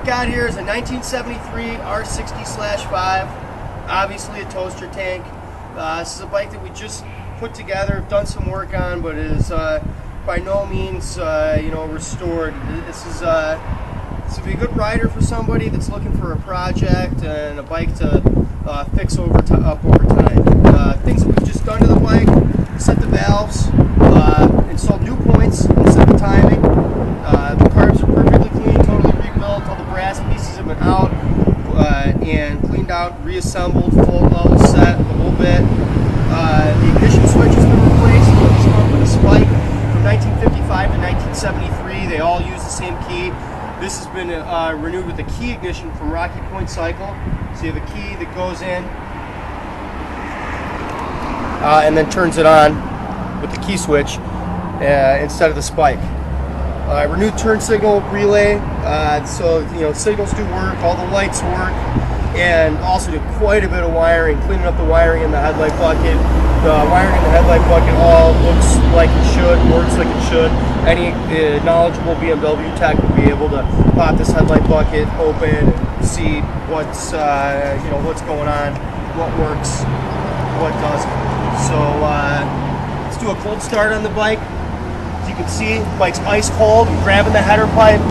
we've got here is a 1973 r60/5, obviously a toaster tank. This is a bike that we just put together, have done some work on, but it is by no means restored. This would be a good rider for somebody that's looking for a project and a bike to fix up over time. Things that we've just done to the bike: set the valves, installed new points, and set the timing. The carbs are perfectly clean, totally rebuilt. All the brass pieces have been out and cleaned out, reassembled, full level set, the whole bit. The ignition switch has been replaced. It's come with a spike from 1955 to 1973. They all use the same key. This has been renewed with the key ignition from Rocky Point Cycle. So you have a key that goes in and then turns it on with the key switch instead of the spike. Renewed turn signal relay, so signals do work, all the lights work, and also did quite a bit of wiring, cleaning up the wiring in the headlight bucket. The wiring in the headlight bucket all looks like it should, works like it should. Any knowledgeable BMW tech would be able to pop this headlight bucket open and see what's going on, what works, what doesn't. So let's do a cold start on the bike. As you can see, the bike's ice cold. I'm grabbing the header pipe.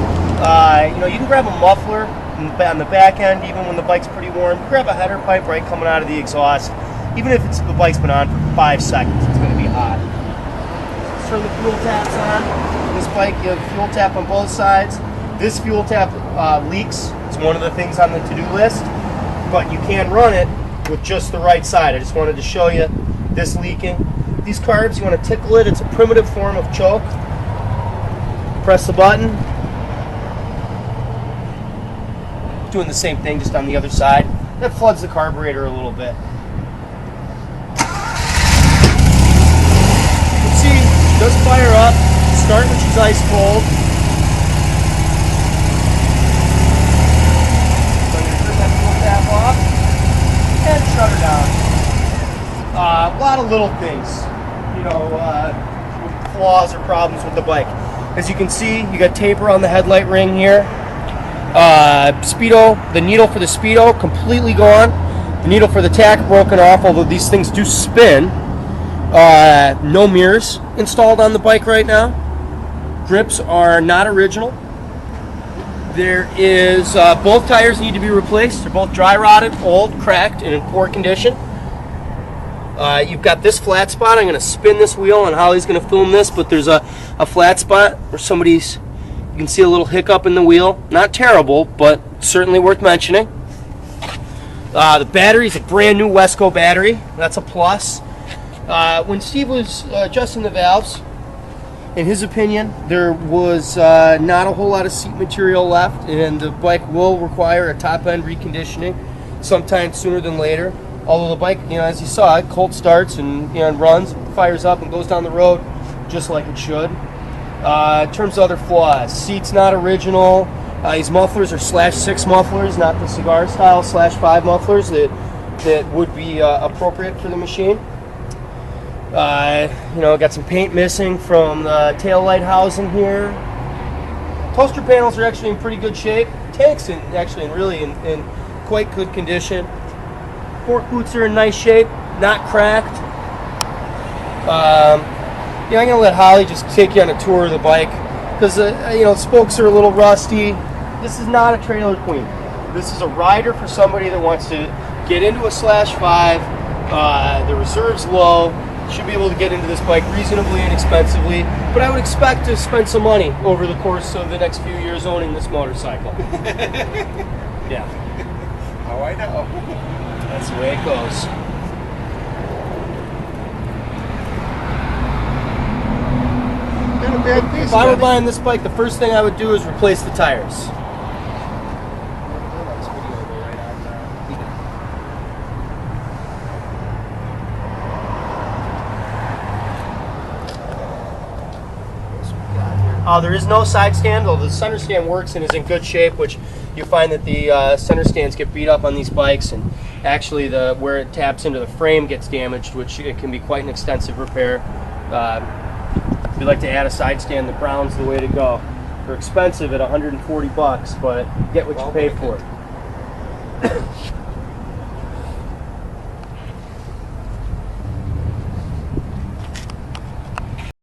You can grab a muffler on the back end even when the bike's pretty warm. Grab a header pipe right coming out of the exhaust. Even if the bike's been on for 5 seconds, it's going to be hot. Let's turn the fuel taps on. This bike, you have fuel tap on both sides. This fuel tap leaks. It's one of the things on the to-do list, but you can run it with just the right side. I just wanted to show you this leaking. These carbs, you want to tickle it. It's a primitive form of choke. Press the button. Doing the same thing, just on the other side. That floods the carburetor a little bit. You can see it does fire up. Start when she's ice cold. So I'm going to turn that fuel tap off and shut her down. A lot of little things, flaws or problems with the bike. As you can see, you got taper on the headlight ring here. Speedo, the needle for the speedo completely gone. The needle for the tack broken off, although these things do spin. No mirrors installed on the bike right now. Grips are not original. There is, both tires need to be replaced. They're both dry rotted, old, cracked, and in poor condition. You've got this flat spot. I'm going to spin this wheel and Holly's going to film this, but there's a flat spot where you can see a little hiccup in the wheel. Not terrible, but certainly worth mentioning. The battery is a brand new Wesco battery. That's a plus. When Steve was adjusting the valves, in his opinion, there was not a whole lot of seat material left, and the bike will require a top-end reconditioning sometime sooner than later. Although the bike, as you saw, it cold starts and runs, fires up and goes down the road just like it should. In terms of other flaws, seat's not original. These mufflers are /6 mufflers, not the cigar style /5 mufflers that would be appropriate for the machine. Got some paint missing from the tail light housing here. Toaster panels are actually in pretty good shape. Tank's in quite good condition. Fork boots are in nice shape, not cracked. I'm going to let Holly just take you on a tour of the bike because, spokes are a little rusty. This is not a trailer queen. This is a rider for somebody that wants to get into a /5. The reserve's low. Should be able to get into this bike reasonably inexpensively, but I would expect to spend some money over the course of the next few years owning this motorcycle. Yeah. Oh, I know. That's the way it goes. If I were buying this bike, the first thing I would do is replace the tires. There is no side stand, although the center stand works and is in good shape, which you find that the center stands get beat up on these bikes, and actually where it taps into the frame gets damaged, which it can be quite an extensive repair. If you'd like to add a side stand, the brown's the way to go. They're expensive at 140 bucks, but you get what you Well pay worth for.